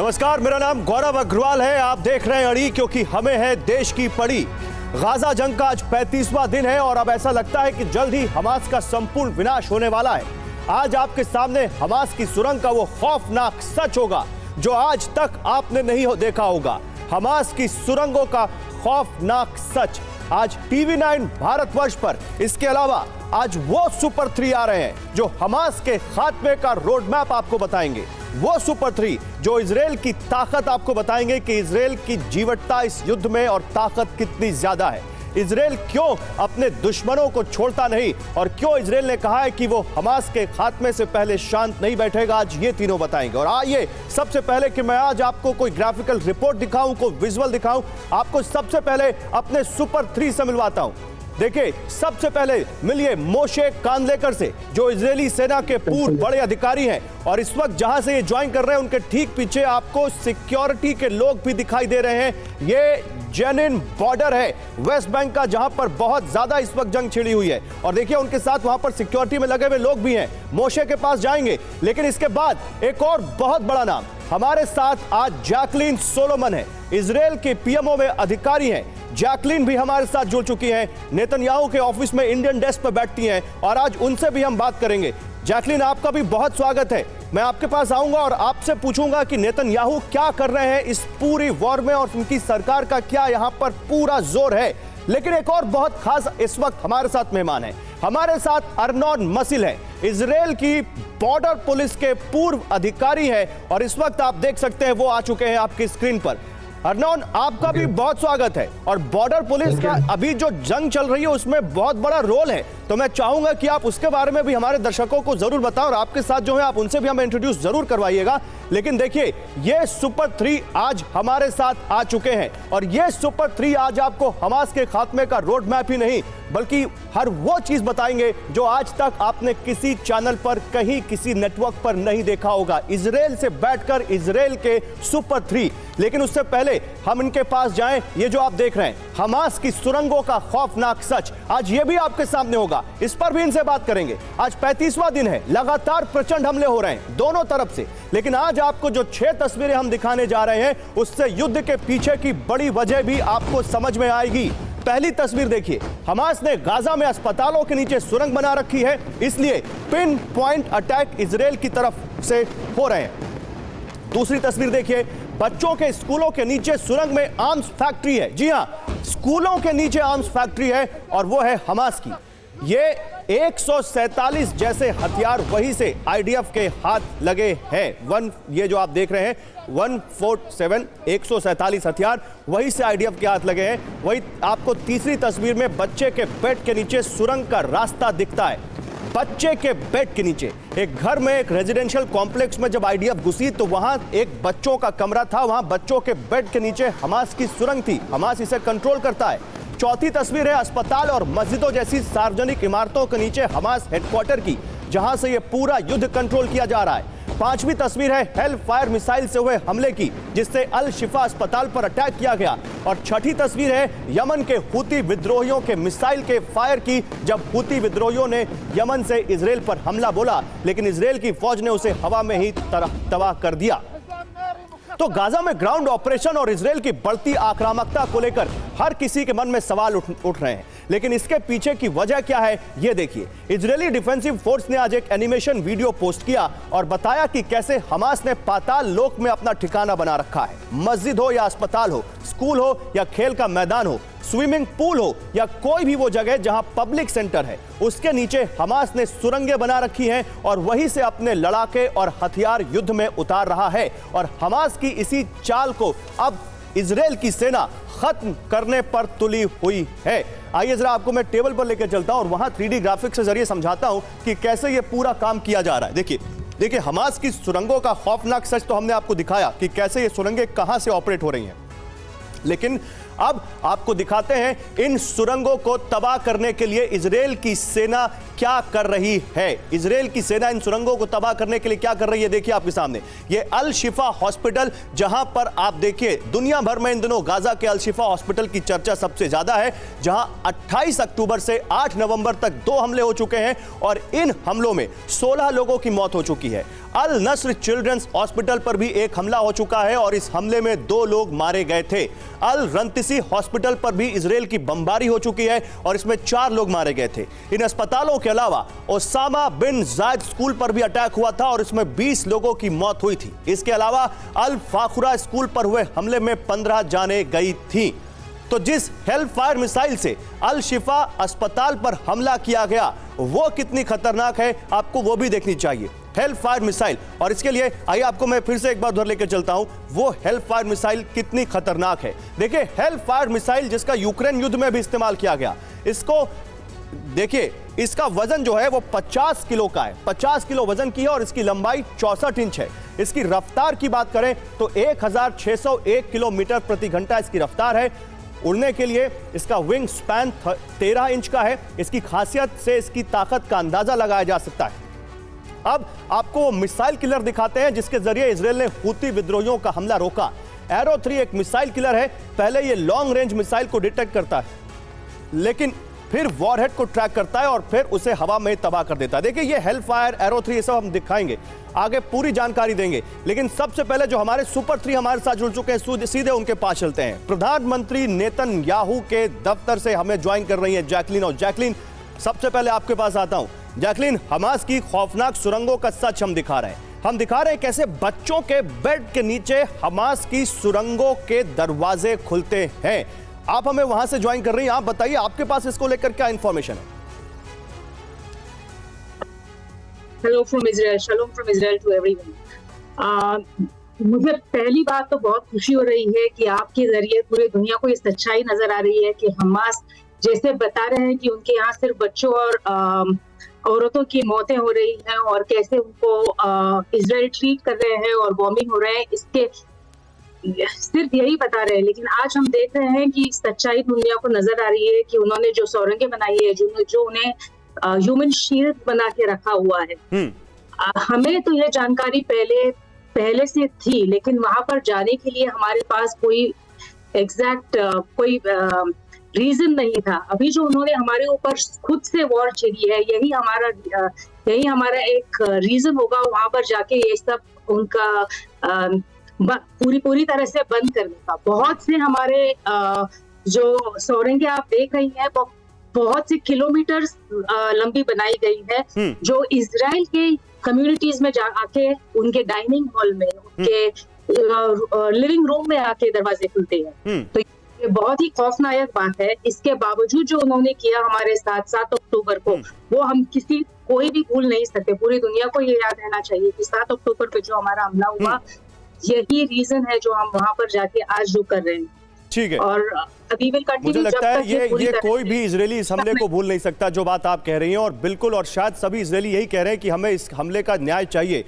नमस्कार, मेरा नाम गौरव अग्रवाल है। आप देख रहे हैं अड़ी, क्योंकि हमें है देश की पड़ी। गाजा जंग का आज 35वां दिन है और अब ऐसा लगता है कि जल्द ही हमास का संपूर्ण विनाश होने वाला है। आज आपके सामने हमास की सुरंग का वो खौफनाक सच होगा जो आज तक आपने नहीं देखा होगा। हमास की सुरंगों का खौफनाक सच आज टीवी9 भारतवर्ष पर। इसके अलावा आज वो सुपर 3 आ रहे हैं जो हमास के खात्मे का रोड मैप आपको बताएंगे। वो सुपर 3 जो इजराइल की ताकत आपको बताएंगे कि इजराइल की जीवटता इस युद्ध में और ताकत कितनी ज्यादा है। इजराइल क्यों अपने दुश्मनों को छोड़ता नहीं और क्यों इजराइल ने कहा है कि वो हमास के खात्मे से पहले शांत नहीं बैठेगा, आज ये तीनों बताएंगे। और आइए सबसे पहले कि मैं आज आपको कोई ग्राफिकल रिपोर्ट दिखाऊं, कोई विजुअल दिखाऊं, आपको सबसे पहले अपने सुपर 3 से मिलवाता हूं। देखिए, सबसे पहले मिलिए मोशे कांदलेकर से, जो इजरायली सेना के पूर्व बड़े अधिकारी हैं और इस वक्त जहां से ये ज्वाइन कर रहे हैं उनके ठीक पीछे आपको सिक्योरिटी के लोग भी दिखाई दे रहे हैं। ये जेनिन बॉर्डर है वेस्ट बैंक का, जहां पर बहुत ज्यादा इस वक्त जंग छिड़ी हुई है और देखिए उनके साथ वहां पर सिक्योरिटी में लगे हुए लोग भी हैं। मोशे के पास जाएंगे, लेकिन इसके बाद एक और बहुत बड़ा नाम हमारे साथ आज जैकलीन सोलोमन है, इजराइल के पीएमओ में अधिकारी हैं। जैकलीन भी हमारे साथ जुड़ चुकी हैं, नेतन्याहू के ऑफिस में इंडियन डेस्क पर बैठती हैं और आज उनसे भी हम बात करेंगे। जैकलीन, आपका भी बहुत स्वागत है। मैं आपके पास आऊंगा और आपसे पूछूंगा कि नेतन्याहू क्या कर रहे हैं इस पूरी वॉर में और उनकी सरकार का क्या यहां पर पूरा जोर है। लेकिन एक और बहुत खास इस वक्त हमारे साथ मेहमान है। हमारे साथ अरनोन मसिल है, इजराइल की बॉर्डर पुलिस के पूर्व अधिकारी है और इस वक्त आप देख सकते हैं वो आ चुके हैं आपकी स्क्रीन पर। अरनोन, आपका भी बहुत स्वागत है। और बॉर्डर पुलिस का अभी जो जंग चल रही है उसमें बहुत बड़ा रोल है, तो मैं चाहूंगा कि आप उसके बारे में भी हमारे दर्शकों को जरूर बताओ और आपके साथ जो है आप उनसे भी हमें इंट्रोड्यूस जरूर करवाइएगा। लेकिन देखिए, ये सुपर 3 आज हमारे साथ आ चुके हैं और ये सुपर 3 आज आपको हमास के खात्मे का रोड मैप ही नहीं बल्कि हर वो चीज बताएंगे जो आज तक आपने किसी चैनल पर, कहीं किसी नेटवर्क पर नहीं देखा होगा। इजराइल से बैठकर इजराइल के सुपर 3। लेकिन उससे पहले हम इनके पास जाएं, ये जो आप देख रहे हैं हमास की सुरंगों का खौफनाक सच, आज ये भी आपके सामने होगा, इस पर भी इनसे बात करेंगे। आज 35वां दिन है, लगातार प्रचंड हमले हो रहे हैं दोनों तरफ से, लेकिन आज आपको जो 6 तस्वीरें हम दिखाने जा रहे हैं उससे युद्ध के पीछे की बड़ी वजह भी आपको समझ में आएगी। पहली तस्वीर देखिए, हमास ने गाजा में अस्पतालों के नीचे सुरंग बना रखी है, इसलिए पिन पॉइंट अटैक इजराइल की तरफ से हो रहे हैं। दूसरी तस्वीर देखिए, बच्चों के स्कूलों के नीचे सुरंग में आर्म्स फैक्ट्री है। जी हां, स्कूलों के नीचे आर्म्स फैक्ट्री है और वो है हमास की। ये 147 जैसे हथियार वहीं से आईडीएफ के हाथ लगे हैं। ये जो आप देख रहे हैं 147 147 हथियार वहीं से आईडीएफ के हाथ लगे हैं। वही आपको तीसरी तस्वीर में बच्चे के बेड के नीचे सुरंग का रास्ता दिखता है। बच्चे के बेड के नीचे एक घर में, एक रेजिडेंशियल कॉम्प्लेक्स में जब आईडीएफ घुसी तो वहां एक बच्चों का कमरा था, वहां बच्चों के बेड के नीचे हमास की सुरंग थी। हमास इसे कंट्रोल करता है। चौथी तस्वीर है अस्पताल और मस्जिदों जैसी सार्वजनिक इमारतों के नीचे हमास हेडक्वार्टर की, जहां से यह पूरा युद्ध कंट्रोल किया जा रहा है। पांचवी तस्वीर है हेल फायर मिसाइल से हुए हमले की, जिससे अल शिफा अस्पताल पर अटैक किया गया। और छठी तस्वीर है यमन के हुती विद्रोहियों के मिसाइल के फायर की, जब हुती विद्रोहियों ने यमन से इजराइल पर हमला बोला, लेकिन इजराइल की फौज ने उसे हवा में ही तबाह कर दिया। तो गाजा में ग्राउंड ऑपरेशन और इजराइल की बढ़ती आक्रामकता को लेकर हर किसी के मन में सवाल उठ रहे हैं, लेकिन इसके पीछे की वजह क्या है ये देखिए। इजरायली डिफेंसिव फोर्स ने आज एक एनिमेशन वीडियो पोस्ट किया और बताया कि कैसे हमास ने पाताल लोक में अपना ठिकाना बना रखा है। मस्जिद हो या अस्पताल हो, स्कूल हो या खेल का मैदान हो, स्विमिंग पूल हो या कोई भी वो जगह जहां पब्लिक सेंटर है, उसके नीचे हमास ने सुरंगें बना रखी हैं और वहीं से अपने लड़ाके और हथियार युद्ध में उतार रहा है। और हमास की इसी चाल को अब इजराइल की सेना खत्म करने पर तुली हुई है। आइए जरा आपको मैं टेबल पर लेकर चलता हूं और वहां 3D ग्राफिक्स के जरिए समझाता हूं कि कैसे ये पूरा काम किया जा रहा है। देखिए हमास की सुरंगों का खौफनाक सच तो हमने आपको दिखाया कि कैसे ये सुरंगें कहां से ऑपरेट हो रही हैं, लेकिन अब आपको दिखाते हैं इन सुरंगों को तबाह करने के लिए इजराइल की सेना क्या कर रही है। इजराइल की सेना इन सुरंगों को तबाह करने के लिए क्या कर रही है, देखिए आपके सामने ये अल शिफा हॉस्पिटल, जहां पर आप देखिए दुनिया भर में इन दिनों गाजा के अल शिफा हॉस्पिटल की चर्चा सबसे ज्यादा है, जहां 28 अक्टूबर से 8 नवंबर तक 2 हमले हो चुके हैं और इन हमलों में 16 लोगों की मौत हो चुकी है। अल नस्र चिल्ड्रंस हॉस्पिटल पर भी एक हमला हो चुका है और इस हमले में 2 लोग मारे गए थे। अल रंतिसी हॉस्पिटल पर भी इजराइल की बमबारी हो चुकी है और इसमें 4 लोग मारे गए थे। इन अस्पतालों के अलावा ओसामा बिन जायद स्कूल पर भी अटैक हुआ था और इसमें 20 लोगों की मौत हुई थी। इसके अलावा अल फाखुरा स्कूल पर हुए हमले में 15 जानें गई थी। तो जिस हेल फायर मिसाइल से अल शिफा अस्पताल पर हमला किया गया वो कितनी खतरनाक है, आपको वो भी देखनी चाहिए। हेल फायर मिसाइल, और इसके लिए आइए आपको मैं फिर से एक बार उधर लेकर चलता हूं, वो हेल फायर मिसाइल कितनी खतरनाक है। देखिए हेल फायर मिसाइल जिसका यूक्रेन युद्ध में भी इस्तेमाल किया गया, इसको देखिए, इसका वजन जो है वो 50 किलो का है, 50 किलो वजन की है और इसकी लंबाई 64 इंच है। इसकी रफ्तार की बात करें तो 1601 किलोमीटर प्रति घंटा इसकी रफ्तार है। उड़ने के लिए इसका विंग स्पैन 13 इंच का है। इसकी खासियत से इसकी ताकत का अंदाजा लगाया जा सकता है। अब आपको वो मिसाइल किलर दिखाते हैं जिसके जरिए इजराइल ने हूती विद्रोहियों का हमला रोका। एरो 3 एक मिसाइल किलर है। पहले ये लॉन्ग रेंज मिसाइल को डिटेक्ट करता है, लेकिन फिर वॉरहेड को ट्रैक करता है और फिर उसे हवा में तबाह कर देता है। देखिए ये हेल फायर, एरो 3 ये सब हम दिखाएंगे, आगे पूरी जानकारी देंगे, लेकिन सबसे पहले जो हमारे सुपर 3 हमारे साथ जुड़ चुके हैं सीधे उनके पास चलते हैं। प्रधानमंत्री नेतन्याहू के दफ्तर से हमें ज्वाइन कर रही है जैकलीन। और जैकलीन, सबसे पहले आपके पास आता हूं। जैकलीन, हमास की खौफनाक सुरंगों का सच हम दिखा रहे हैं। कैसे बच्चों के बेड के नीचे हमास की सुरंगों के दरवाजे खुलते हैं। आप हमें वहां से ज्वाइन कर रही हैं, आप बताइए आपके पास इसको लेकर क्या इंफॉर्मेशन है। Hello from Israel, shalom from Israel to everyone. मुझे पहली बात तो बहुत खुशी हो रही है कि आपके जरिए पूरे दुनिया को ये सच्चाई नजर आ रही है कि हमास जैसे बता रहे हैं कि उनके यहाँ सिर्फ बच्चों और औरतों की मौतें हो रही हैं और कैसे उनको इजराइल ट्रीट कर रहे हैं और बॉम्बिंग हो रहे हैं, इसके सिर्फ यही बता रहे हैं। लेकिन आज हम देख रहे हैं कि सच्चाई दुनिया को नजर आ रही है कि उन्होंने जो सुरंगें बनाई है, जो उन्हें ह्यूमन शील्ड बना के रखा हुआ है। हमें तो यह जानकारी पहले से थी, लेकिन वहां पर जाने के लिए हमारे पास कोई एग्जैक्ट कोई रीजन नहीं था। अभी जो उन्होंने हमारे ऊपर खुद से वॉर छेड़ी है, यही हमारा एक रीजन होगा वहां पर जाके ये सब उनका पूरी तरह से बंद करने का। बहुत से हमारे जो सुरंगें आप देख रही हैं बहुत से किलोमीटर लंबी बनाई गई है, जो इजराइल के कम्युनिटीज में आके उनके डाइनिंग हॉल में, उनके लिविंग रूम में आके दरवाजे खुलते हैं। तो ये बहुत ही खौफनाक बात है। इसके बावजूद जो उन्होंने किया हमारे साथ 7 अक्टूबर को, वो हम कोई भी भूल नहीं सकते। पूरी दुनिया को ये याद रहना चाहिए कि 7 अक्टूबर पे जो हमारा हमला हुआ, यही रीजन है जो हम वहां पर जाके आज जो कर रहे हैं। ठीक है, और अभी भी मुझे लगता है ये कोई भी इजरायली इस हमले को भूल नहीं सकता जो बात आप कह रही हैं, और बिल्कुल, और शायद सभी इजरायली यही कह रहे हैं कि हमें इस हमले का न्याय चाहिए।